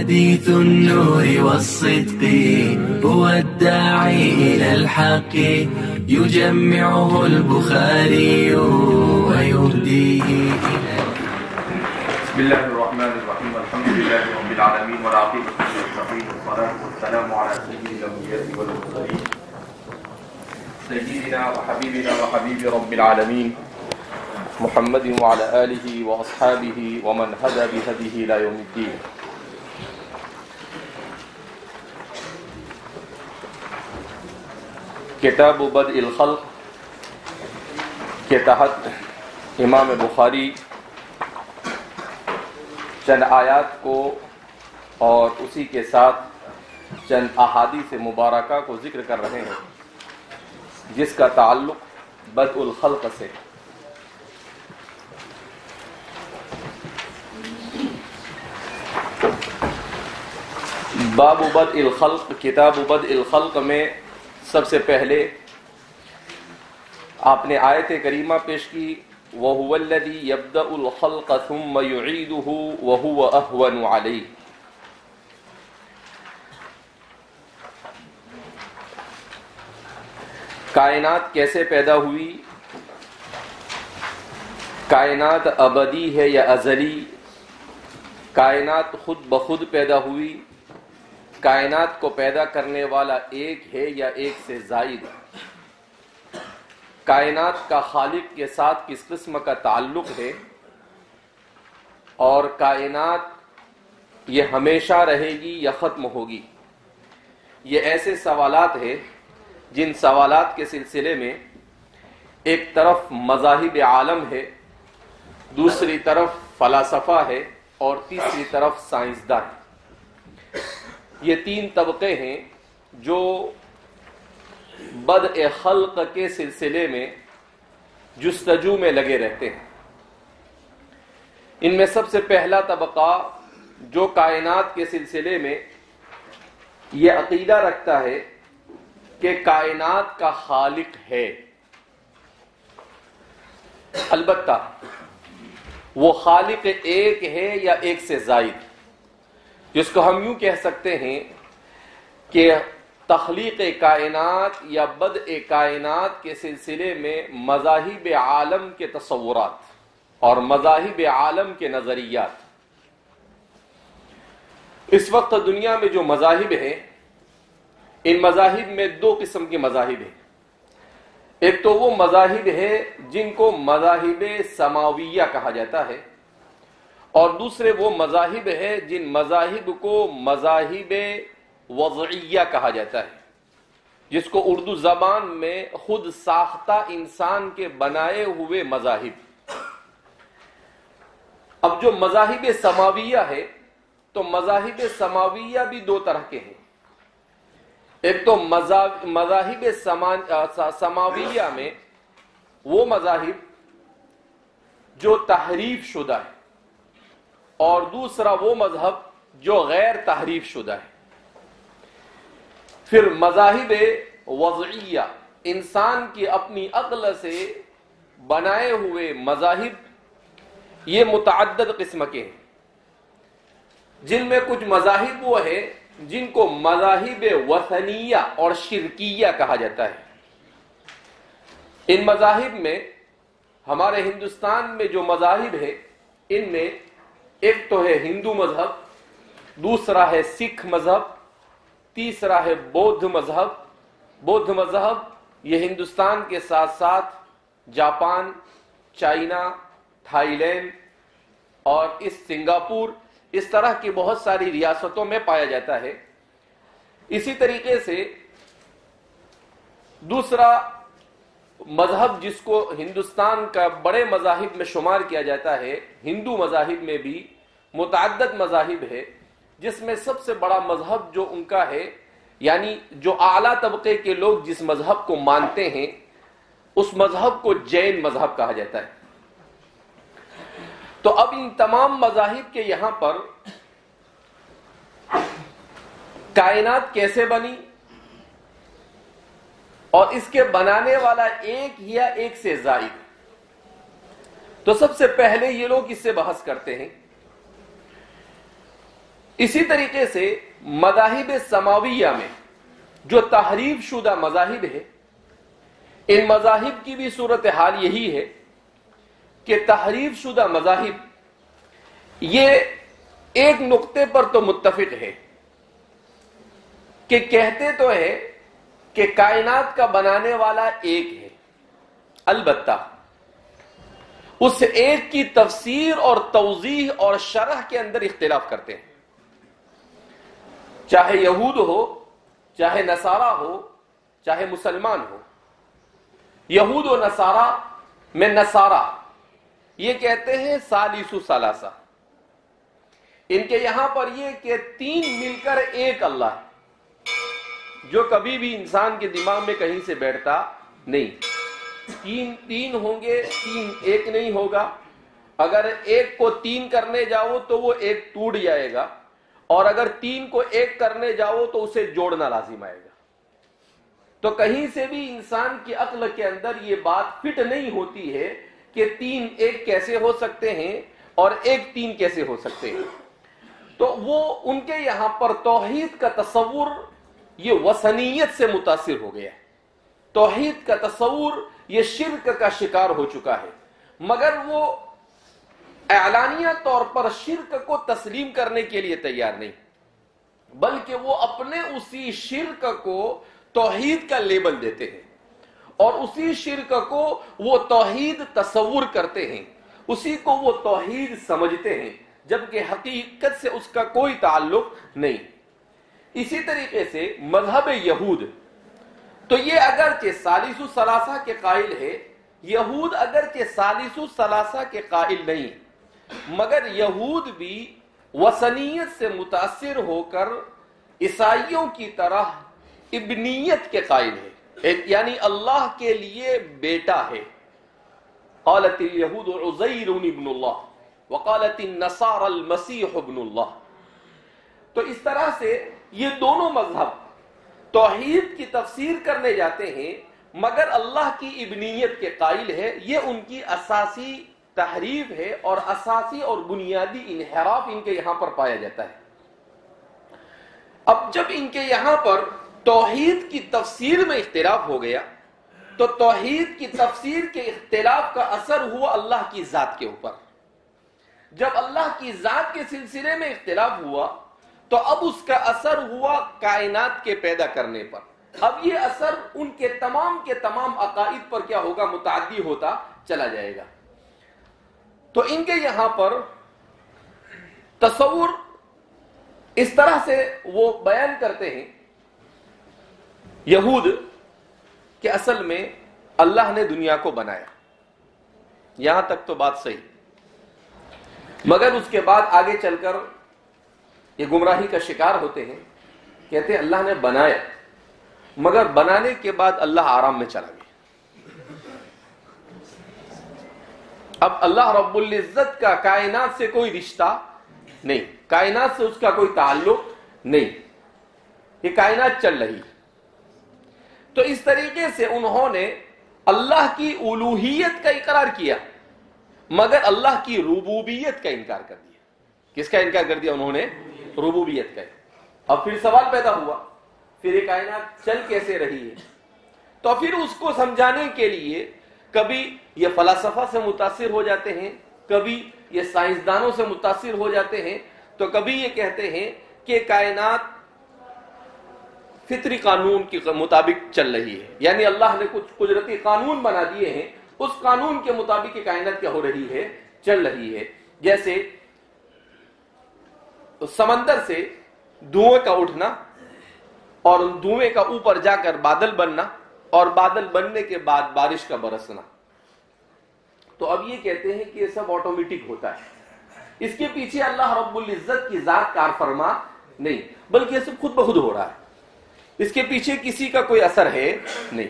حديث النور والصدق هو الداعي إلى الحق يجمعه البخاري ويهديه إلى بسم الله الرحمن الرحيم الحمد لله رب العالمين والعاقبة للمتقين والصلاة والسلام على سيد الأنبياء والمرسلين سيدنا وحبيبنا وحبيب رب العالمين محمد وعلى آله وأصحابه ومن هدى بهديه إلى يوم الدين. کتاب بدء الخلق کے تحت امام بخاری چند آیات کو اور اسی کے ساتھ چند احادیث مبارکہ کو ذکر کر رہے ہیں جس کا تعلق بدء الخلق سے. باب بدء الخلق، کتاب بدء الخلق میں سب سے پہلے آپ نے آیت کریمہ پیش کی وَهُوَ الَّذِي يَبْدَأُ الْخَلْقَ ثُمَّ يُعِيدُهُ وَهُوَ أَهْوَنُ عَلَيْهِ. کائنات کیسے پیدا ہوئی؟ کائنات ابدی ہے یا ازلی؟ کائنات خود بخود پیدا ہوئی؟ کائنات کو پیدا کرنے والا ایک ہے یا ایک سے زائد؟ کائنات کا خالق کے ساتھ کس قسم کا تعلق ہے؟ اور کائنات یہ ہمیشہ رہے گی یا ختم ہوگی؟ یہ ایسے سوالات ہیں جن سوالات کے سلسلے میں ایک طرف مذاہب عالم ہے، دوسری طرف فلاسفہ ہے اور تیسری طرف سائنسداں ہے. یہ تین طبقے ہیں جو بدء خلق کے سلسلے میں جستجو میں لگے رہتے ہیں. ان میں سب سے پہلا طبقہ جو کائنات کے سلسلے میں یہ عقیدہ رکھتا ہے کہ کائنات کا خالق ہے، البتہ وہ خالق ایک ہے یا ایک سے زائد، جس کو ہم یوں کہہ سکتے ہیں کہ تخلیق کائنات یا بدء کائنات کے سلسلے میں مذاہب عالم کے تصورات اور مذاہب عالم کے نظریات. اس وقت دنیا میں جو مذاہب ہیں، ان مذاہب میں دو قسم کے مذاہب ہیں. ایک تو وہ مذاہب ہیں جن کو مذاہب سماویہ کہا جاتا ہے، اور دوسرے وہ مذاہب ہیں جن مذاہب کو مذاہب وضعیہ کہا جاتا ہے، جس کو اردو زبان میں خود ساختہ انسان کے بنائے ہوئے مذاہب. اب جو مذاہب سماویہ ہے تو مذاہب سماویہ بھی دو طرح کے ہیں. ایک تو مذاہب سماویہ میں وہ مذاہب جو تحریف شدہ ہے، اور دوسرا وہ مذہب جو غیر تحریف شدہ ہے. پھر مذاہب وضعیہ، انسان کی اپنی عقل سے بنائے ہوئے مذاہب، یہ متعدد قسم کے ہیں، جن میں کچھ مذاہب وہ ہیں جن کو مذاہب وثنیہ اور شرکیہ کہا جاتا ہے. ان مذاہب میں ہمارے ہندوستان میں جو مذاہب ہیں، ان میں ایک تو ہے ہندو مذہب، دوسرا ہے سکھ مذہب، تیسرا ہے بودھ مذہب. بودھ مذہب یہ ہندوستان کے ساتھ ساتھ جاپان، چائنا، تھائی لینڈ اور سنگاپور، اس طرح کی بہت ساری ریاستوں میں پایا جاتا ہے. اسی طریقے سے دوسرا مذہب جس کو ہندوستان کا بڑے مذاہب میں شمار کیا جاتا ہے، ہندو مذاہب میں بھی متعدد مذاہب ہے، جس میں سب سے بڑا مذہب جو ان کا ہے، یعنی جو اعلیٰ طبقے کے لوگ جس مذہب کو مانتے ہیں، اس مذہب کو جین مذہب کہا جاتا ہے. تو اب ان تمام مذاہب کے یہاں پر کائنات کیسے بنی اور اس کے بنانے والا ایک یا ایک سے زائد، تو سب سے پہلے یہ لوگ اس سے بحث کرتے ہیں اسی طریقے سے مذاہب سماویہ میں جو تحریف شدہ مذاہب ہے، ان مذاہب کی بھی صورتحال یہی ہے کہ تحریف شدہ مذاہب یہ ایک نقطے پر تو متفق ہے کہ کہتے تو ہے کہ کائنات کا بنانے والا ایک ہے، البتہ اس ایک کی تفسیر اور توضیح اور شرح کے اندر اختلاف کرتے ہیں، چاہے یہود ہو، چاہے نصارہ ہو، چاہے مسلمان ہو۔ یہود و نصارہ میں نصارہ یہ کہتے ہیں ثالث ثلاثہ، ان کے یہاں پر یہ کہ تین مل کر ایک اللہ ہے، جو کبھی بھی انسان کے دماغ میں کہیں سے بیٹھتا نہیں۔ تین ہوں گے، تین ایک نہیں ہوگا۔ اگر ایک کو تین کرنے جاؤ تو وہ ایک ٹوٹ جائے گا، اور اگر تین کو ایک کرنے جاؤ تو اسے جوڑنا لازم آئے گا۔ تو کہیں سے بھی انسان کی عقل کے اندر یہ بات فٹ نہیں ہوتی ہے کہ تین ایک کیسے ہو سکتے ہیں اور ایک تین کیسے ہو سکتے ہیں۔ تو وہ ان کے یہاں پر توحید کا تصور یہ وثنیت سے متاثر ہو گیا ہے، توحید کا تصور یہ شرک کا شکار ہو چکا ہے، مگر وہ اعلانیہ طور پر شرک کو تسلیم کرنے کے لیے تیار نہیں، بلکہ وہ اپنے اسی شرک کو توحید کا لیبل دیتے ہیں، اور اسی شرک کو وہ توحید تصور کرتے ہیں، اسی کو وہ توحید سمجھتے ہیں، جبکہ حقیقت سے اس کا کوئی تعلق نہیں۔ اسی طریقے سے مذہب یہود تو یہ اگرچہ ثالث ثلاثہ کے قائل ہے، یہود اگرچہ ثالث ثلاثہ کے قائل نہیں، مگر یہود بھی وثنیت سے متاثر ہو کر عیسائیوں کی طرح ابنیت کے قائل ہے، یعنی اللہ کے لیے بیٹا ہے۔ قالت اليہود عزیر ابن اللہ وقالت النصارى المسیح ابن اللہ۔ تو اس طرح سے یہ دونوں مذہب توحید کی تفسیر کرنے جاتے ہیں، مگر اللہ کی ابنیت کے قائل ہے۔ یہ ان کی اساسی تحریف ہے اور اساسی اور بنیادی انحراف ان کے یہاں پر پایا جاتا ہے۔ اب جب ان کے یہاں پر توحید کی تفسیر میں اختلاف ہو گیا تو توحید کی تفسیر کے اختلاف کا اثر ہوا اللہ کی ذات کے اوپر۔ جب اللہ کی ذات کے سلسلے میں اختلاف ہوا تو اب اس کا اثر ہوا کائنات کے پیدا کرنے پر۔ اب یہ اثر ان کے تمام عقائد پر کیا ہوگا؟ متعدی ہوتا چلا جائے گا۔ تو ان کے یہاں پر تصور اس طرح سے وہ بیان کرتے ہیں یہود کہ اصل میں اللہ نے دنیا کو بنایا، یہاں تک تو بات صحیح، مگر اس کے بعد آگے چل کر یہ گمراہی کا شکار ہوتے ہیں، کہتے ہیں اللہ نے بنایا، مگر بنانے کے بعد اللہ آرام میں چلا گیا۔ اب اللہ رب العزت کا کائنات سے کوئی رشتہ نہیں، کائنات سے اس کا کوئی تعلق نہیں، یہ کائنات چل رہی۔ تو اس طریقے سے انہوں نے اللہ کی الوہیت کا اقرار کیا، مگر اللہ کی ربوبیت کا انکار کر دیا۔ کس کا انکار کر دیا انہوں نے؟ ربوبیت کا۔ اب پھر سوال پیدا ہوا، پھر یہ کائنات چل کیسے رہی ہے؟ تو پھر اس کو سمجھانے کے لیے کبھی یہ فلاسفہ سے متاثر ہو جاتے ہیں، کبھی یہ سائنسدانوں سے متاثر ہو جاتے ہیں، تو کبھی یہ کہتے ہیں کہ کائنات فطری قانون کے مطابق چل رہی ہے، یعنی اللہ نے کچھ قدرتی قانون بنا دیے ہیں، اس قانون کے مطابق یہ کائنات کیا ہو رہی ہے؟ چل رہی ہے۔ جیسے سمندر سے دھوئیں کا اٹھنا اور دھوئیں کا اوپر جا کر بادل بننا اور بادل بننے کے بعد بارش کا برسنا، تو اب یہ کہتے ہیں کہ یہ سب آٹومیٹک ہوتا ہے، اس کے پیچھے اللہ رب العزت کی ذات کار فرما نہیں، بلکہ یہ سب خود بخود ہو رہا ہے، اس کے پیچھے کسی کا کوئی اثر ہے نہیں۔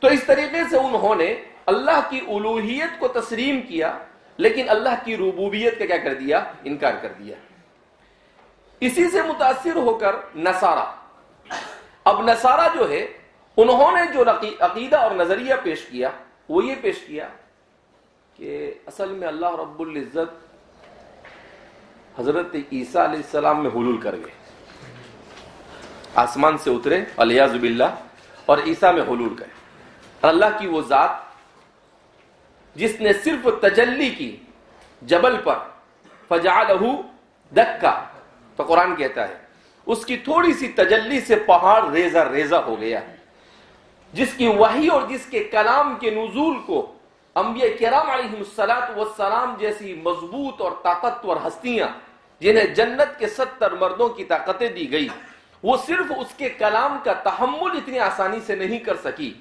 تو اس طریقے سے انہوں نے اللہ کی الوہیت کو تسلیم کیا، لیکن اللہ کی ربوبیت کا کیا کر دیا؟ انکار کر دیا۔ اسی سے متاثر ہو کر نصارہ، اب نصارہ جو ہے انہوں نے جو عقیدہ اور نظریہ پیش کیا وہ یہ پیش کیا کہ اصل میں اللہ رب العزت حضرت عیسیٰ علیہ السلام میں حلول کر گئے, آسمان سے اترے الیاذ باللہ اور عیسیٰ میں حلول کرے. اللہ کی وہ ذات جس نے صرف تجلی کی جبل پر, فجعلہ دکا, تو قرآن کہتا ہے اس کی تھوڑی سی تجلی سے پہاڑ ریزہ ریزہ ہو گیا, جس کی وحی اور جس کے کلام کے نزول کو انبیاء کرام علیہم السلام جیسی مضبوط اور طاقتور ہستیاں جنہیں جنت کے 70 مردوں کی طاقتیں دی گئی, وہ صرف اس کے کلام کا تحمل اتنی آسانی سے نہیں کر سکی.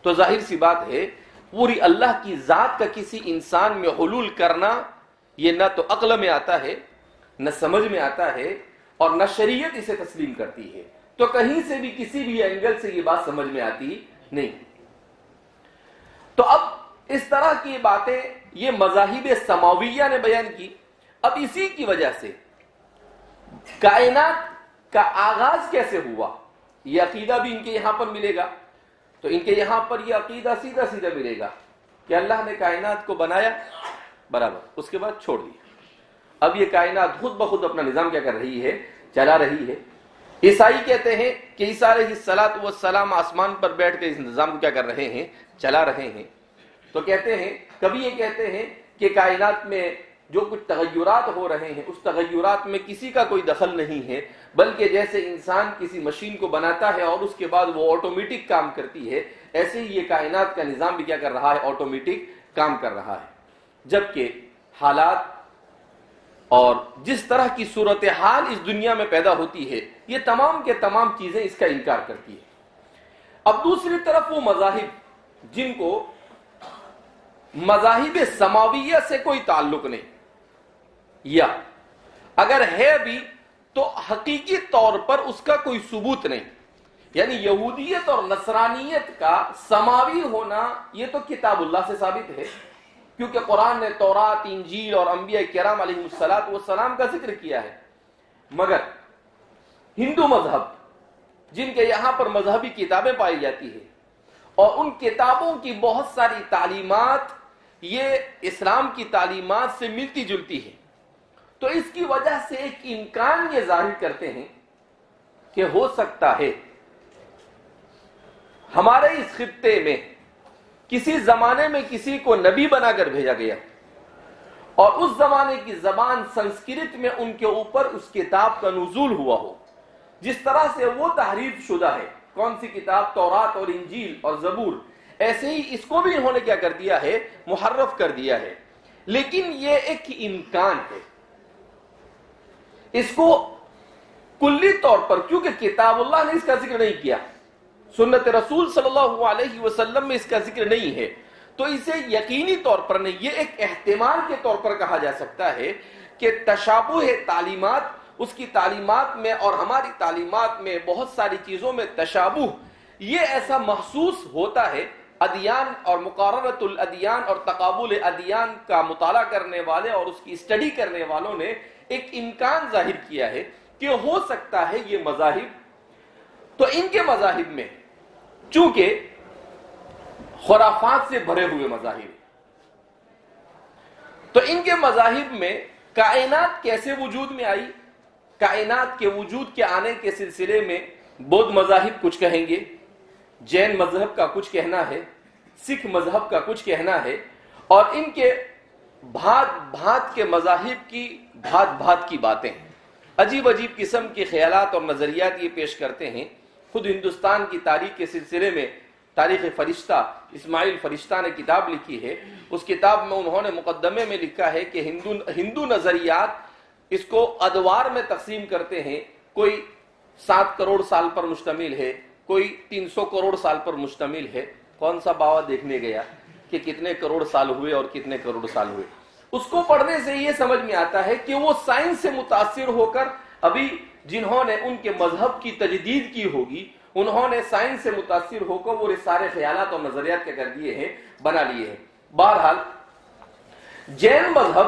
تو ظاہر سی بات ہے پوری اللہ کی ذات کا کسی انسان میں حلول کرنا یہ نہ تو عقل میں آتا ہے, نہ سمجھ میں آتا ہے, اور نہ شریعت اسے تسلیم کرتی ہے. تو کہیں سے بھی کسی بھی اینگل سے یہ بات سمجھ میں آتی نہیں. تو اب اس طرح کی باتیں یہ مذاہب سماویہ نے بیان کی. اب اسی کی وجہ سے کائنات کا آغاز کیسے ہوا یہ عقیدہ بھی ان کے یہاں پر ملے گا. تو ان کے یہاں پر یہ عقیدہ سیدھا سیدھا ملے گا کہ اللہ نے کائنات کو بنایا برابر, اس کے بعد چھوڑ دیا. اب یہ کائنات خود بخود اپنا نظام کیا کر رہی ہے, چلا رہی ہے. عیسائی کہتے ہیں کہ عیسیٰ علیہ السلام آسمان پر بیٹھ کے اس نظام کو کیا کر رہے ہیں, چلا رہے ہیں. تو کہتے ہیں, کبھی یہ کہتے ہیں کہ کائنات میں جو کچھ تغیرات ہو رہے ہیں اس تغیرات میں کسی کا کوئی دخل نہیں ہے, بلکہ جیسے انسان کسی مشین کو بناتا ہے اور اس کے بعد وہ آٹومیٹک کام کرتی ہے, ایسے ہی یہ کائنات کا نظام بھی کیا کر رہا ہے, آٹومیٹک کام کر رہا ہے. جبکہ حالات اور جس طرح کی صورتحال اس دنیا میں پیدا ہوتی ہے یہ تمام کے تمام چیزیں اس کا انکار کرتی ہے. اب دوسری طرف وہ مذاہب جن کو مذاہب سماویہ سے کوئی تعلق نہیں, یا اگر ہے بھی تو حقیقی طور پر اس کا کوئی ثبوت نہیں, یعنی یہودیت اور نصرانیت کا سماوی ہونا یہ تو کتاب اللہ سے ثابت ہے, کیونکہ قرآن نے تورات, انجیل اور انبیاء کرام علیہ السلام کا ذکر کیا ہے. مگر ہندو مذہب جن کے یہاں پر مذہبی کتابیں پائی جاتی ہیں اور ان کتابوں کی بہت ساری تعلیمات یہ اسلام کی تعلیمات سے ملتی جلتی ہے, تو اس کی وجہ سے ایک امکان یہ ظاہر کرتے ہیں کہ ہو سکتا ہے ہمارے اس خطے میں کسی زمانے میں کسی کو نبی بنا کر بھیجا گیا اور اس زمانے کی زبان سنسکرت میں ان کے اوپر اس کتاب کا نزول ہوا ہو. جس طرح سے وہ تحریف شدہ ہے, کون سی کتاب, تورات اور انجیل اور زبور, ایسے ہی اس کو بھی انہوں نے کیا کر دیا ہے, محرف کر دیا ہے. لیکن یہ ایک امکان ہے, اس کو کلی طور پر, کیونکہ کتاب اللہ نے اس کا ذکر نہیں کیا, سنت رسول صلی اللہ علیہ وسلم میں اس کا ذکر نہیں ہے, تو اسے یقینی طور پر نہیں, یہ ایک احتمال کے طور پر کہا جا سکتا ہے کہ تشابہ تعلیمات, اس کی تعلیمات میں اور ہماری تعلیمات میں بہت ساری چیزوں میں تشابہ, یہ ایسا محسوس ہوتا ہے. ادیان اور مقارنۃ الادیان اور تقابل ادیان کا مطالعہ کرنے والے اور اس کی اسٹڈی کرنے والوں نے ایک امکان ظاہر کیا ہے کہ ہو سکتا ہے یہ مذاہب, تو ان کے مذاہب میں چونکہ خرافات سے بھرے ہوئے مذاہب, تو ان کے مذاہب میں کائنات کیسے وجود میں آئی, کائنات کے وجود کے آنے کے سلسلے میں بودھ مذاہب کچھ کہیں گے, جین مذہب کا کچھ کہنا ہے, سکھ مذہب کا کچھ کہنا ہے, اور ان کے بھات بھات کے مذاہب کی بھات بھات کی باتیں, عجیب عجیب قسم کے خیالات اور نظریات یہ پیش کرتے ہیں. خود ہندوستان کی تاریخ کے سلسلے میں تاریخ فرشتہ, اسماعیل فرشتہ نے کتاب لکھی ہے. اس کتاب میں انہوں نے مقدمے میں لکھا ہے کہ ہندو نظریات اس کو ادوار میں تقسیم کرتے ہیں, کوئی 7 کروڑ سال پر مشتمل ہے, کوئی 300 کروڑ سال پر مشتمل ہے. کون سا باوا دیکھنے گیا کہ کتنے کروڑ سال ہوئے اور کتنے کروڑ سال ہوئے. اس کو پڑھنے سے یہ سمجھ میں آتا ہے کہ وہ سائنس سے متاثر ہو کر, ابھی جنہوں نے ان کے مذہب کی تجدید کی ہوگی انہوں نے سائنس سے متاثر ہو کر وہ سارے خیالات اور نظریات کیا کر دیے ہیں, بنا لیے ہیں. بہرحال جین مذہب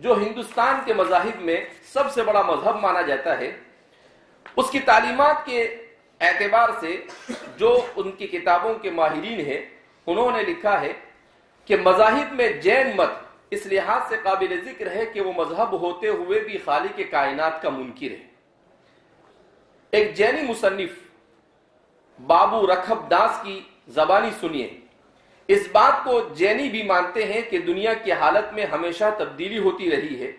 جو ہندوستان کے مذاہب میں سب سے بڑا مذہب مانا جاتا ہے, اس کی تعلیمات کے اعتبار سے جو ان کی کتابوں کے ماہرین ہیں انہوں نے لکھا ہے کہ مذاہب میں جین مت اس لحاظ سے قابل ذکر ہے کہ وہ مذہب ہوتے ہوئے بھی خالق کائنات کا منکر ہے. ایک جینی مصنف بابو رکھب داس کی زبانی سنیے. اس بات کو جینی بھی مانتے ہیں کہ دنیا کی حالت میں ہمیشہ تبدیلی ہوتی رہی ہے،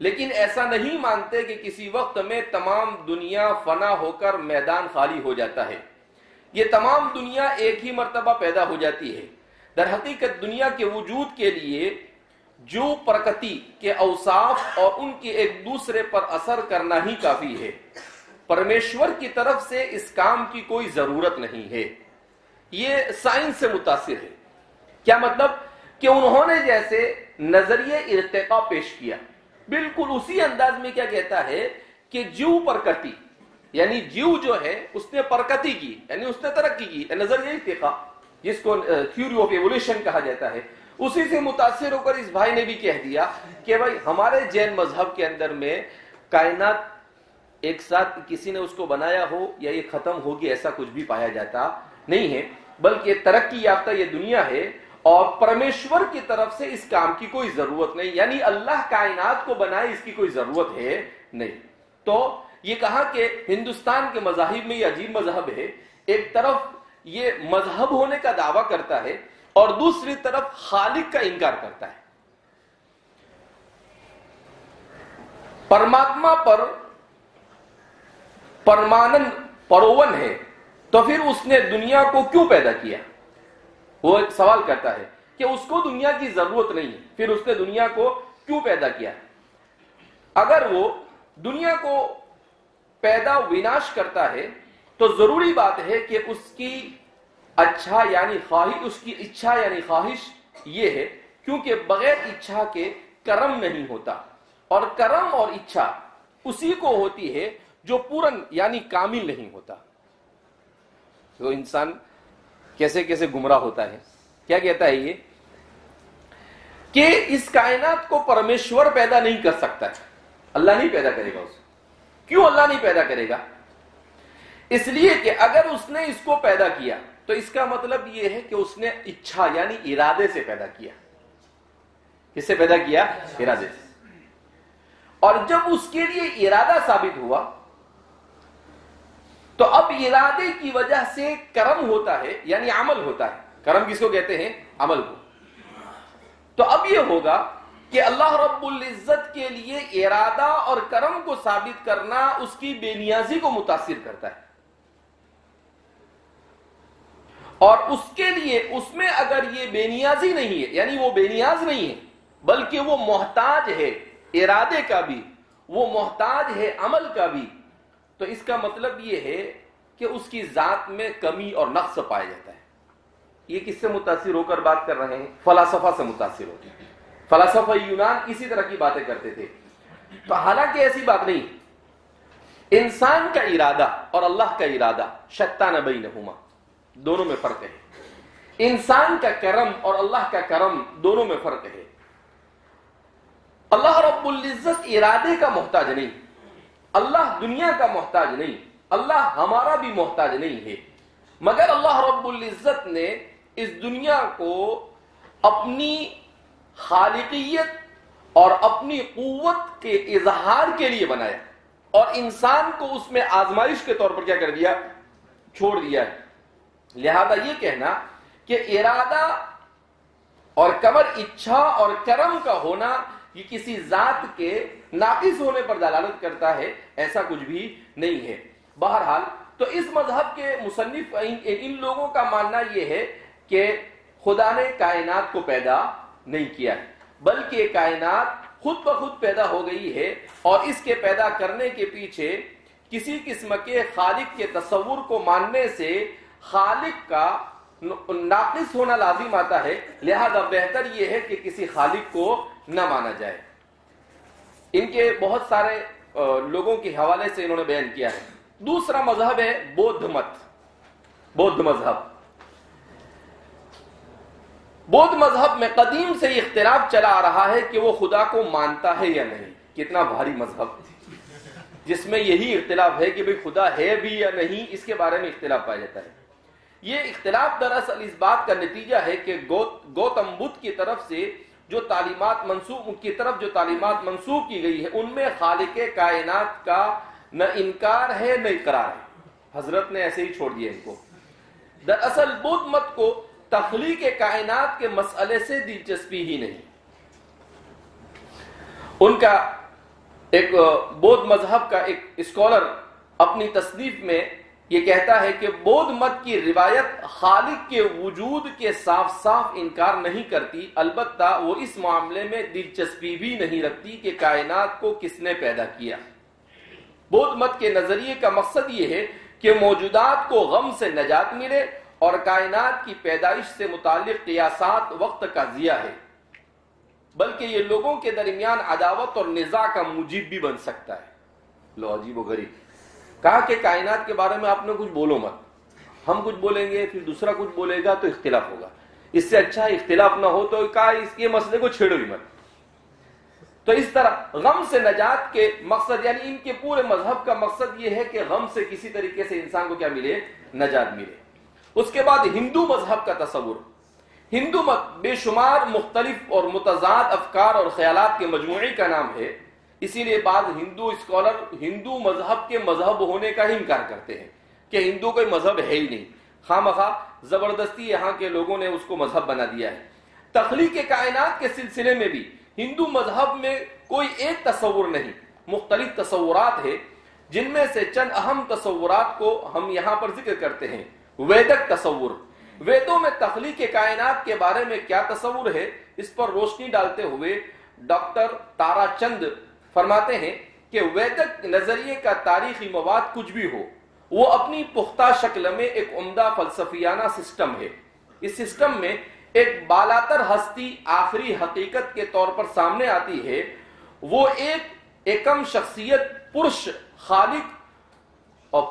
لیکن ایسا نہیں مانتے کہ کسی وقت میں تمام دنیا فنا ہو کر میدان خالی ہو جاتا ہے. یہ تمام دنیا ایک ہی مرتبہ پیدا ہو جاتی ہے. در حقیقت دنیا کے وجود کے لیے جو پرکتی کے اوصاف اور ان کے ایک دوسرے پر اثر کرنا ہی کافی ہے. پرمیشور کی طرف سے اس کام کی کوئی ضرورت نہیں ہے. یہ سائنس سے متاثر ہے. کیا مطلب؟ کہ انہوں نے جیسے نظریہ ارتقاء پیش کیا، بالکل اسی انداز میں کیا کہتا ہے کہ جیو پرکتی، یعنی جیو جو ہے اس نے پرکتی کی، یعنی اس نے ترقی کی، نظریہ ارتقاء جس کو تھیوری آف ایولیوشن کہا جاتا ہے، اسی سے متاثر ہو کر اس بھائی نے بھی کہہ دیا کہ بھائی ہمارے جین مذہب کے اندر میں کائنات ایک ساتھ کسی نے اس کو بنایا ہو یا یہ ختم ہوگی ایسا کچھ بھی پایا جاتا نہیں ہے، بلکہ ترقی یافتہ یہ دنیا ہے اور پرمیشور کی طرف سے اس کام کی کوئی ضرورت نہیں، یعنی اللہ کائنات کو بنائے اس کی کوئی ضرورت ہے نہیں. تو یہ کہا کہ ہندوستان کے مذاہب میں یہ عجیب مذہب ہے، ایک طرف یہ مذہب ہونے کا دعویٰ کرتا ہے اور دوسری طرف خالق کا انکار کرتا ہے. پرماتما پر پرمانن پروون ہے تو پھر اس نے دنیا کو کیوں پیدا کیا؟ وہ ایک سوال کرتا ہے کہ اس کو دنیا کی ضرورت نہیں، پھر اس نے دنیا کو کیوں پیدا کیا؟ اگر وہ دنیا کو پیدا وناش کرتا ہے تو ضروری بات ہے کہ اس کی اچھا یعنی خواہش، اس کی اچھا یعنی خواہش یہ ہے، کیونکہ بغیر اچھا کے کرم نہیں ہوتا، اور کرم اور اچھا اسی کو ہوتی ہے جو پورن یعنی کامل نہیں ہوتا. تو انسان کیسے کیسے گمراہ ہوتا ہے. کیا کہتا ہے یہ کہ اس کائنات کو پرمیشور پیدا نہیں کر سکتا ہے، اللہ نہیں پیدا کرے گا اسے. کیوں اللہ نہیں پیدا کرے گا؟ اس لیے کہ اگر اس نے اس کو پیدا کیا تو اس کا مطلب یہ ہے کہ اس نے اچھا یعنی ارادے سے پیدا کیا. کس سے پیدا کیا؟ ارادے سے. اور جب اس کے لیے ارادہ ثابت ہوا تو اب ارادے کی وجہ سے کرم ہوتا ہے یعنی عمل ہوتا ہے. کرم کس کو کہتے ہیں؟ عمل کو. تو اب یہ ہوگا کہ اللہ رب العزت کے لیے ارادہ اور کرم کو ثابت کرنا اس کی بے نیازی کو متاثر کرتا ہے، اور اس کے لیے اس میں اگر یہ بے نیازی نہیں ہے یعنی وہ بے نیاز نہیں ہے بلکہ وہ محتاج ہے ارادے کا بھی، وہ محتاج ہے عمل کا بھی، تو اس کا مطلب یہ ہے کہ اس کی ذات میں کمی اور نقص پایا جاتا ہے. یہ کس سے متاثر ہو کر بات کر رہے ہیں؟ فلاسفہ سے متاثر ہو کے. فلاسفہ یونان اسی طرح کی باتیں کرتے تھے. تو حالانکہ ایسی بات نہیں. انسان کا ارادہ اور اللہ کا ارادہ شتان بینہما، دونوں میں فرق ہے. انسان کا کرم اور اللہ کا کرم دونوں میں فرق ہے. اللہ رب العزت ارادے کا محتاج نہیں، اللہ دنیا کا محتاج نہیں، اللہ ہمارا بھی محتاج نہیں ہے، مگر اللہ رب العزت نے اس دنیا کو اپنی خالقیت اور اپنی قوت کے اظہار کے لیے بنایا، اور انسان کو اس میں آزمائش کے طور پر کیا کر دیا؟ چھوڑ دیا ہے. لہذا یہ کہنا کہ ارادہ اور اچھا اور کرم کا ہونا یہ کسی ذات کے ناقص ہونے پر دلالت کرتا ہے، ایسا کچھ بھی نہیں ہے. بہرحال تو اس مذہب کے مصنف ان لوگوں کا ماننا یہ ہے کہ خدا نے کائنات کو پیدا نہیں کیا ہے، بلکہ کائنات خود بخود پیدا ہو گئی ہے، اور اس کے پیدا کرنے کے پیچھے کسی قسم کے خالق کے تصور کو ماننے سے خالق کا ناقص ہونا لازم آتا ہے. لہذا بہتر یہ ہے کہ کسی خالق کو نہ مانا جائے. ان کے بہت سارے لوگوں کے حوالے سے انہوں نے بیان کیا ہے. دوسرا مذہب ہے بودھ مت، بودھ مذہب. بودھ مذہب میں قدیم سے یہ اختلاف چلا آ رہا ہے کہ وہ خدا کو مانتا ہے یا نہیں. کتنا بھاری مذہب جس میں یہی اختلاف ہے کہ بھئی خدا ہے بھی یا نہیں، اس کے بارے میں اختلاف پایا جاتا ہے. یہ اختلاف دراصل اس بات کا نتیجہ ہے کہ گوتم بدھ کی طرف سے جو تعلیمات منسوب کی طرف جو تعلیمات منسوب کی گئی ہے ان میں خالق کائنات کا نہ انکار ہے نہ اقرار ہے. حضرت نے ایسے ہی چھوڑ دیا ان کو. دراصل بدھ مت کو تخلیق کائنات کے مسئلے سے دلچسپی ہی نہیں. ان کا ایک بودھ مذہب کا ایک اسکالر اپنی تصنیف میں یہ کہتا ہے کہ بودھ مت کی روایت خالق کے وجود کے صاف صاف انکار نہیں کرتی، البتہ وہ اس معاملے میں دلچسپی بھی نہیں رکھتی کہ کائنات کو کس نے پیدا کیا. بودھ مت کے نظریے کا مقصد یہ ہے کہ موجودات کو غم سے نجات ملے اور کائنات کی پیدائش سے متعلق قیاسات وقت کا ضیاع ہے، بلکہ یہ لوگوں کے درمیان عداوت اور نزاع کا موجب بھی بن سکتا ہے. لو عجیب و غریب. کہا کہ کائنات کے بارے میں آپ نے کچھ بولو مت، ہم کچھ بولیں گے پھر دوسرا کچھ بولے گا تو اختلاف ہوگا، اس سے اچھا اختلاف نہ ہو. تو کہا اس کے مسئلے کو چھیڑو ہی مت. تو اس طرح غم سے نجات کے مقصد، یعنی ان کے پورے مذہب کا مقصد یہ ہے کہ غم سے کسی طریقے سے انسان کو کیا ملے؟ نجات ملے. اس کے بعد ہندو مذہب کا تصور. ہندو مت بے شمار مختلف اور متضاد افکار اور خیالات کے مجموعے کا نام ہے، اسی لیے بعض ہندو اسکالر ہندو مذہب کے مذہب ہونے کا ہی انکار کرتے ہیں کہ ہندو کوئی مذہب ہے ہی نہیں، خواہ زبردستی یہاں کے لوگوں نے اس کو مذہب بنا دیا ہے. تخلیق کائنات کے سلسلے میں بھی ہندو مذہب میں کوئی ایک تصور نہیں، مختلف تصورات ہیں، جن میں سے چند اہم تصورات کو ہم یہاں پر ذکر کرتے ہیں. ویدک تصور. ویدوں میں تخلیق کائنات کے بارے میں کیا تصور ہے، اس پر روشنی ڈالتے ہوئے ڈاکٹر تارا چند فرماتے ہیں کہ ویدک نظریے کا تاریخی مواد کچھ بھی ہو، وہ اپنی پختہ شکل میں ایک عمدہ فلسفیانہ سسٹم ہے. اس سسٹم میں ایک بالاتر ہستی آخری حقیقت کے طور پر سامنے آتی ہے، وہ ایکم شخصیت پرش خالق اور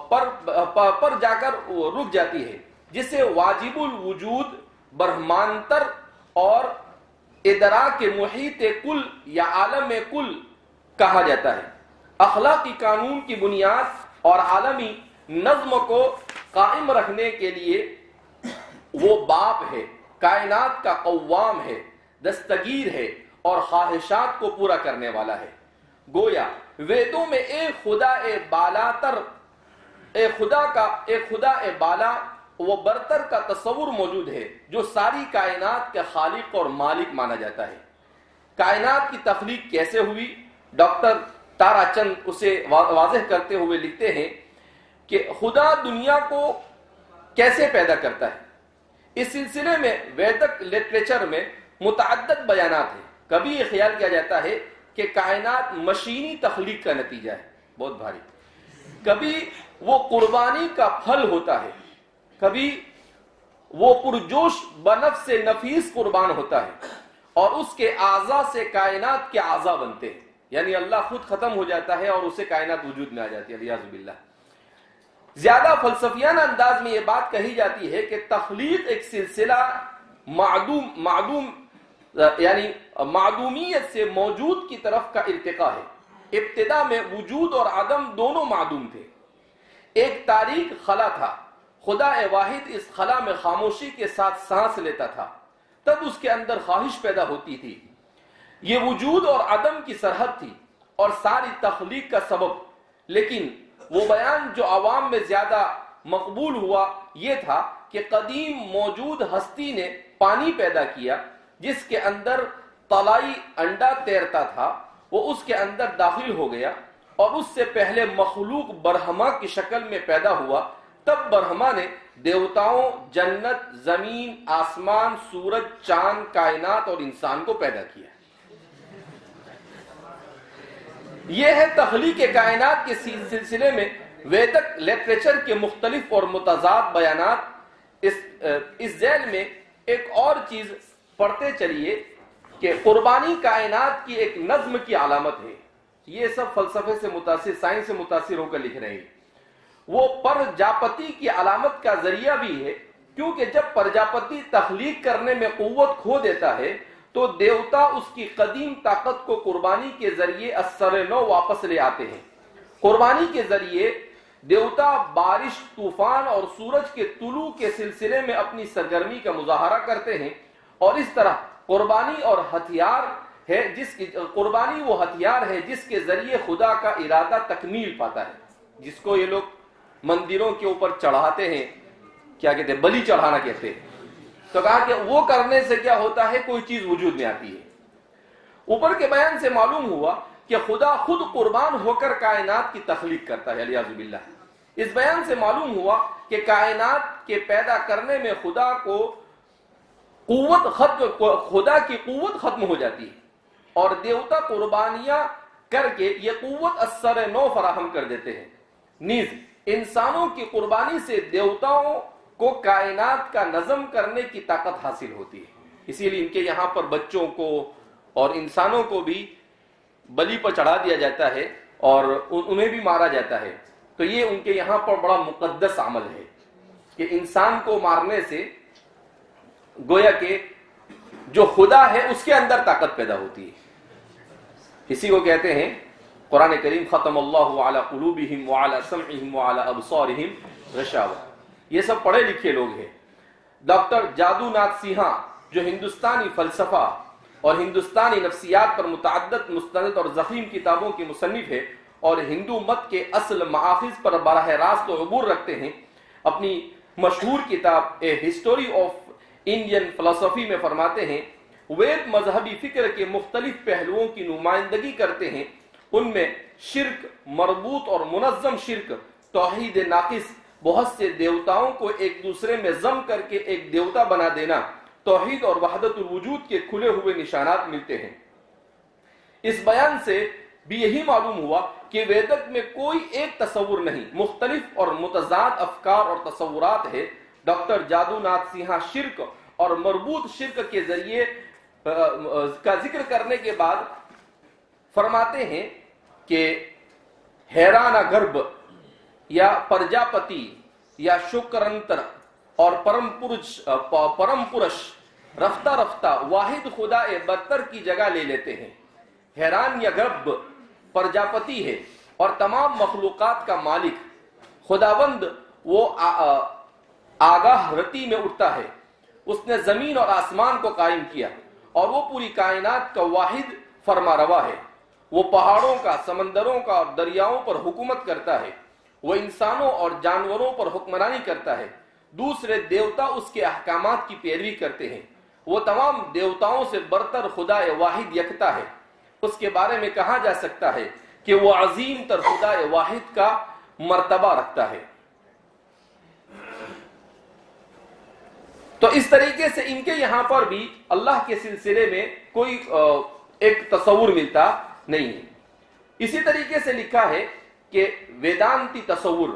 پر جا کر رک جاتی ہے، جسے واجب الوجود برہمانتر اور ادراک محیط کل یا عالم کل کہا جاتا ہے. اخلاقی قانون کی بنیاد اور عالمی نظم کو قائم رکھنے کے لیے وہ باپ ہے، کائنات کا قوام ہے، دستگیر ہے اور خواہشات کو پورا کرنے والا ہے. گویا ویدوں میں ایک خدا بالا و برتر کا تصور موجود ہے جو ساری کائنات کے خالق اور مالک مانا جاتا ہے. کائنات کی تخلیق کیسے ہوئی؟ ڈاکٹر تارا چند اسے واضح کرتے ہوئے لکھتے ہیں کہ خدا دنیا کو کیسے پیدا کرتا ہے. اس سلسلے میں ویدک لٹریچر میں متعدد بیانات ہیں. کبھی یہ خیال کیا جاتا ہے کہ کائنات مشینی تخلیق کا نتیجہ ہے، بہت بھاری. کبھی وہ قربانی کا پھل ہوتا ہے، کبھی وہ پرجوش بنفس نفیس قربان ہوتا ہے اور اس کے اعضاء سے کائنات کے اعضاء بنتے ہیں، یعنی اللہ خود ختم ہو جاتا ہے اور اسے کائنات وجود میں آ جاتی ہے. الیاذ باللہ. زیادہ فلسفیانہ انداز میں یہ بات کہی جاتی ہے کہ تخلیق ایک سلسلہ یعنی معدومیت سے موجود کی طرف کا ارتقا ہے. ابتدا میں وجود اور عدم دونوں معدوم تھے. ایک تاریک خلا تھا، خدا واحد اس خلا میں خاموشی کے ساتھ سانس لیتا تھا، تب اس کے اندر خواہش پیدا ہوتی تھی. یہ وجود اور عدم کی سرحد تھی اور ساری تخلیق کا سبب. لیکن وہ بیان جو عوام میں زیادہ مقبول ہوا یہ تھا کہ قدیم موجود ہستی نے پانی پیدا کیا جس کے اندر طلائی انڈا تیرتا تھا، وہ اس کے اندر داخل ہو گیا اور اس سے پہلے مخلوق برہما کی شکل میں پیدا ہوا. تب برہما نے دیوتاؤں، جنت، زمین، آسمان، سورج، چاند، کائنات اور انسان کو پیدا کیا. یہ ہے تخلیق کائنات کے سلسلے میں ویدک لٹریچر کے مختلف اور متضاد بیانات. اس ذیل میں ایک اور چیز پڑھتے چلیے کہ قربانی کائنات کی ایک نظم کی علامت ہے. یہ سب فلسفے سے متاثر، سائنس سے متاثر ہو کر لکھ رہے ہیں. وہ پرجاپتی کی علامت کا ذریعہ بھی ہے، کیونکہ جب پرجاپتی تخلیق کرنے میں قوت کھو دیتا ہے تو دیوتا اس کی قدیم طاقت کو قربانی کے ذریعے اثر نو واپس لے آتے ہیں. قربانی کے ذریعے دیوتا بارش، طوفان اور سورج کے طلوع کے سلسلے میں اپنی سرگرمی کا مظاہرہ کرتے ہیں اور اس طرح قربانی اور ہتھیار ہے قربانی وہ ہتھیار ہے جس کے ذریعے خدا کا ارادہ تکمیل پاتا ہے. جس کو یہ لوگ مندروں کے اوپر چڑھاتے ہیں، کیا کہتے ہیں، بلی چڑھانا کہتے ہیں. تو کہا کہ وہ کرنے سے کیا ہوتا ہے، کوئی چیز وجود میں آتی ہے. اوپر کے بیان سے معلوم ہوا کہ خدا خود قربان ہو کر کائنات کی تخلیق کرتا ہے، علیاذ باللہ. اس بیان سے معلوم ہوا کہ کائنات کے پیدا کرنے میں خدا کی قوت ختم ہو جاتی ہے، اور دیوتا قربانیاں کر کے یہ قوت اثر نو فراہم کر دیتے ہیں. نیز انسانوں کی قربانی سے دیوتاؤں کو کائنات کا نظم کرنے کی طاقت حاصل ہوتی ہے. اسی لیے ان کے یہاں پر بچوں کو اور انسانوں کو بھی بلی پر چڑھا دیا جاتا ہے اور انہیں بھی مارا جاتا ہے. تو یہ ان کے یہاں پر بڑا مقدس عمل ہے کہ انسان کو مارنے سے گویا کہ جو خدا ہے اس کے اندر طاقت پیدا ہوتی ہے. اسی کو کہتے ہیں قرآن کریم ختم اللہ علی قلوبہم وعلی سمعہم وعلی ابصارہم غشاوہ. یہ سب پڑھے لکھے لوگ ہیں. ڈاکٹر جادو ناتھ سنہا جو ہندوستانی فلسفہ اور ہندوستانی نفسیات پر متعدد مستند اور ضخیم کتابوں کے مصنف ہے اور ہندو مت کے اصل مآخذ پر براہ راست عبور رکھتے ہیں، اپنی مشہور کتاب اے ہسٹوری آف انڈین فلسفی میں فرماتے ہیں وید مذہبی فکر کے مختلف پہلوؤں کی نمائندگی کرتے ہیں. ان میں شرک، مربوط اور منظم شرک، توحید ناقص، بہت سے دیوتاؤں کو ایک دوسرے میں ضم کر کے ایک دیوتا بنا دینا، توحید اور وحدت الوجود کے کھلے ہوئے نشانات ملتے ہیں. اس بیان سے بھی یہی معلوم ہوا کہ ویدک میں کوئی ایک تصور نہیں، مختلف اور متضاد افکار اور تصورات ہے. ڈاکٹر جادو ناتھ سنہا شرک اور مربوط شرک کے ذریعے کا ذکر کرنے کے بعد فرماتے ہیں کہ ہیرانا گرب یا پرجاپتی یا شکرنتر اور پرم پرش رفتہ رفتہ واحد خدا برتر کی جگہ لے لیتے ہیں. ہیران یا گرب پرجاپتی ہے اور تمام مخلوقات کا مالک. خداوند وہ آگاہ رتی میں اٹھتا ہے. اس نے زمین اور آسمان کو قائم کیا اور وہ پوری کائنات کا واحد فرما روا ہے. وہ پہاڑوں کا، سمندروں کا اور دریاؤں پر حکومت کرتا ہے. وہ انسانوں اور جانوروں پر حکمرانی کرتا ہے. دوسرے دیوتا اس کے احکامات کی پیروی کرتے ہیں. وہ تمام دیوتاؤں سے برتر خدا واحد یکتا ہے. اس کے بارے میں کہا جا سکتا ہے کہ وہ عظیم تر خدا واحد کا مرتبہ رکھتا ہے. تو اس طریقے سے ان کے یہاں پر بھی اللہ کے سلسلے میں کوئی ایک تصور ملتا نہیں ہے. اسی طریقے سے لکھا ہے کہ ویدانتی تصور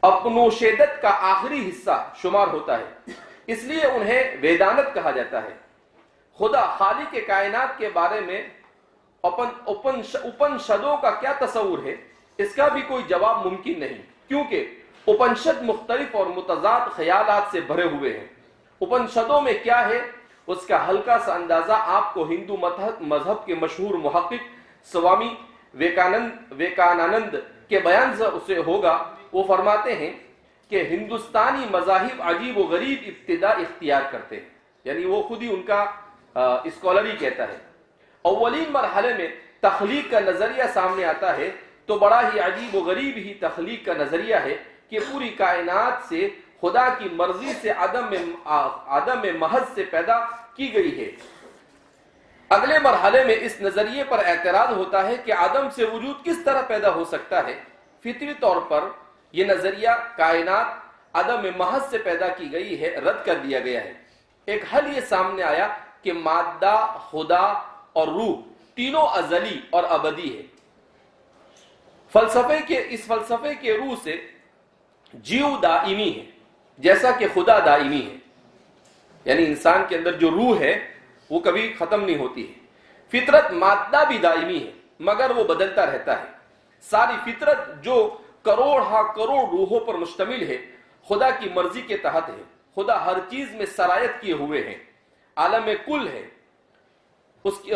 اپنوشیدت کا آخری حصہ شمار ہوتا ہے، اس لیے انہیں ویدانت کہا جاتا ہے. خدا خالق کائنات کے بارے میں اپنشدوں کا کیا تصور ہے، اس کا بھی کوئی جواب ممکن نہیں، کیونکہ اپنشد مختلف اور متضاد خیالات سے بھرے ہوئے ہیں. اپنشدوں میں کیا ہے اس کا ہلکا سا اندازہ آپ کو ہندو مذہب کے مشہور محقق سوامی ویکانند کے بیان سے ہوگا. وہ فرماتے ہیں کہ ہندوستانی مذاہب عجیب و غریب ابتدا اختیار کرتے ہیں، یعنی وہ خود ہی ان کا اسکالر کہتا ہے. اولین مرحلے میں تخلیق کا نظریہ سامنے آتا ہے تو بڑا ہی عجیب و غریب ہی تخلیق کا نظریہ ہے کہ پوری کائنات سے خدا کی مرضی سے عدم محض سے پیدا کی گئی ہے. اگلے مرحلے میں اس نظریے پر اعتراض ہوتا ہے کہ عدم سے وجود کس طرح پیدا ہو سکتا ہے. فطری طور پر یہ نظریہ کائنات عدم محض سے پیدا کی گئی ہے رد کر دیا گیا ہے. ایک حل یہ سامنے آیا کہ مادہ، خدا اور روح تینوں ازلی اور ابدی ہے. اس فلسفے کے روح سے جیو دائمی ہے جیسا کہ خدا دائمی ہے، یعنی انسان کے اندر جو روح ہے وہ کبھی ختم نہیں ہوتی ہے. فطرت مادہ بھی دائمی ہے مگر وہ بدلتا رہتا ہے. ساری فطرت جو کروڑ روحوں پر مشتمل ہے خدا کی مرضی کے تحت ہے. خدا ہر چیز میں سرایت کیے ہوئے ہیں، عالم کل ہے، اس کی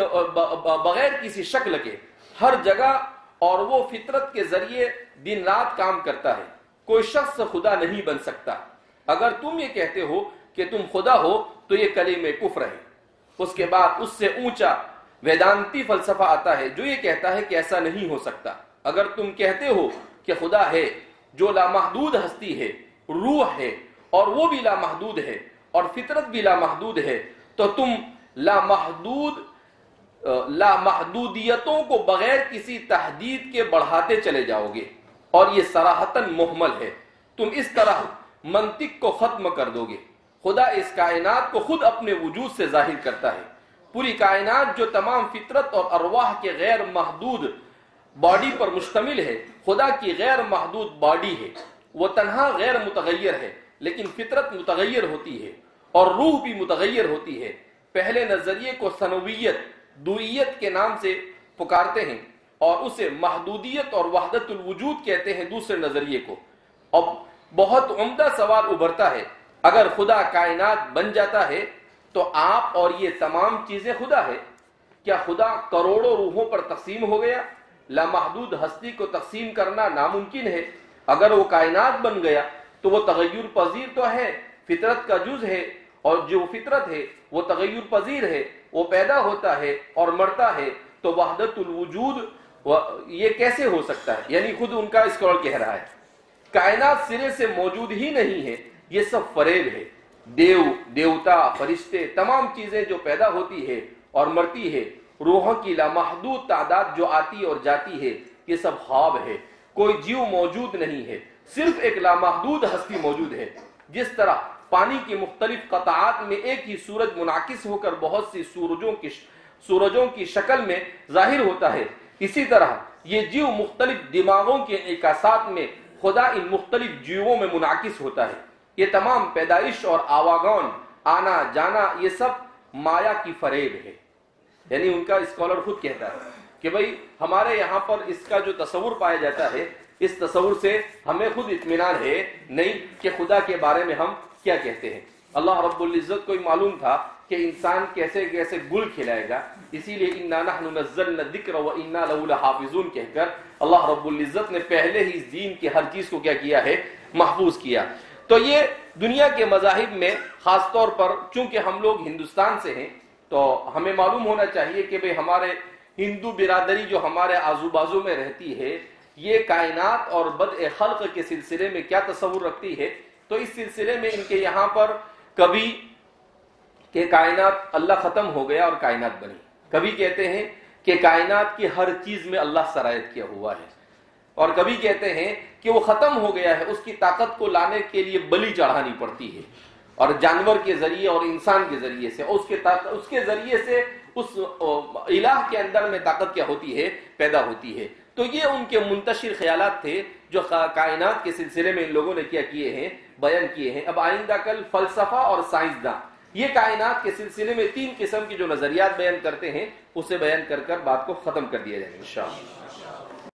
بغیر کسی شکل کے ہر جگہ، اور وہ فطرت کے ذریعے دن رات کام کرتا ہے. کوئی شخص خدا نہیں بن سکتا. اگر تم یہ کہتے ہو کہ تم خدا ہو تو یہ کلمہ کفر ہے. اس کے بعد اس سے اونچا ویدانتی فلسفہ آتا ہے جو یہ کہتا ہے کہ ایسا نہیں ہو سکتا. اگر تم کہتے ہو کہ خدا ہے جو لامحدود ہستی ہے، روح ہے، اور وہ بھی لامحدود ہے اور فطرت بھی لامحدود ہے، تو تم لامحدودیتوں کو بغیر کسی تحدید کے بڑھاتے چلے جاؤ گے، اور یہ صراحتاً محمل ہے. تم اس طرح منطق کو ختم کر دو گے. خدا اس کائنات کو خود اپنے وجود سے ظاہر کرتا ہے. پوری کائنات جو تمام فطرت اور ارواح کے غیر محدود باڈی پر مشتمل ہے، خدا کی غیر محدود باڈی ہے. وہ تنہا غیر متغیر ہے، لیکن فطرت متغیر ہوتی ہے اور روح بھی متغیر ہوتی ہے. پہلے نظریے کو ثنویت، دوئیت کے نام سے پکارتے ہیں، اور اسے محدودیت اور وحدت الوجود کہتے ہیں دوسرے نظریے کو. اب بہت عمدہ سوال ابھرتا ہے، اگر خدا کائنات بن جاتا ہے تو آپ اور یہ تمام چیزیں خدا ہے. کیا خدا کروڑوں روحوں پر تقسیم ہو گیا؟ لامحدود ہستی کو تقسیم کرنا ناممکن ہے. اگر وہ کائنات بن گیا تو وہ تغیر پذیر تو ہے، فطرت کا جز ہے، اور جو فطرت ہے وہ تغیر پذیر ہے، وہ پیدا ہوتا ہے اور مرتا ہے. تو وحدت الوجود یہ کیسے ہو سکتا ہے؟ یعنی خود ان کا اسکالر کہہ رہا ہے کائنات سرے سے موجود ہی نہیں ہے، یہ سب فریب ہے. دیوتا، فرشتے، تمام چیزیں جو پیدا ہوتی ہے اور مرتی ہے، روحوں کی لامحدود تعداد جو آتی اور جاتی ہے، یہ سب خواب ہے. کوئی جیو موجود نہیں ہے، صرف ایک لامحدود ہستی موجود ہے. جس طرح پانی کی مختلف قطعات میں ایک ہی سورج منعکس ہو کر بہت سی سورجوں کی شکل میں ظاہر ہوتا ہے، اسی طرح یہ جیو مختلف دماغوں کے انعکاسات میں خدا ان مختلف جیووں میں منعکس ہوتا ہے. یہ تمام پیدائش اور آواگون، آنا جانا، یہ سب مایا کی فریب ہے. یعنی ان کا اسکالر خود کہتا ہے کہ بھئی ہمارے یہاں پر اس کا جو تصور پایا جاتا ہے، اس تصور سے ہمیں خود اطمینان ہے نہیں کہ خدا کے بارے میں ہم کیا کہتے ہیں. اللہ رب العزت کو معلوم تھا کہ انسان کیسے کیسے گل کھلائے گا، اسی لیے انا نحن نزلنا الذکر وانا له لحافظون کہہ کر اللہ رب العزت نے پہلے ہی اس دین کی ہر چیز کو کیا کیا ہے؟ محفوظ کیا. تو یہ دنیا کے مذاہب میں خاص طور پر چونکہ ہم لوگ ہندوستان سے ہیں تو ہمیں معلوم ہونا چاہیے کہ بھئی ہمارے ہندو برادری جو ہمارے آزو بازو میں رہتی ہے، یہ کائنات اور بدء خلق کے سلسلے میں کیا تصور رکھتی ہے. تو اس سلسلے میں ان کے یہاں پر کبھی کہ کائنات اللہ ختم ہو گیا اور کائنات بنی، کبھی کہتے ہیں کہ کائنات کی ہر چیز میں اللہ سرایت کیا ہوا ہے، اور کبھی کہتے ہیں کہ وہ ختم ہو گیا ہے، اس کی طاقت کو لانے کے لیے بلی چڑھانی پڑتی ہے، اور جانور کے ذریعے اور انسان کے ذریعے سے، اس کے ذریعے سے اس الہ کے اندر میں طاقت کیا ہوتی ہے؟ پیدا ہوتی ہے. تو یہ ان کے منتشر خیالات تھے جو کائنات کے سلسلے میں ان لوگوں نے کیا کیے ہیں؟ بیان کیے ہیں. اب آئندہ کل فلسفہ اور سائنسداں یہ کائنات کے سلسلے میں 3 قسم کی جو نظریات بیان کرتے ہیں اسے بیان کر کر بات کو ختم کر دیا جائے گا انشاءاللہ.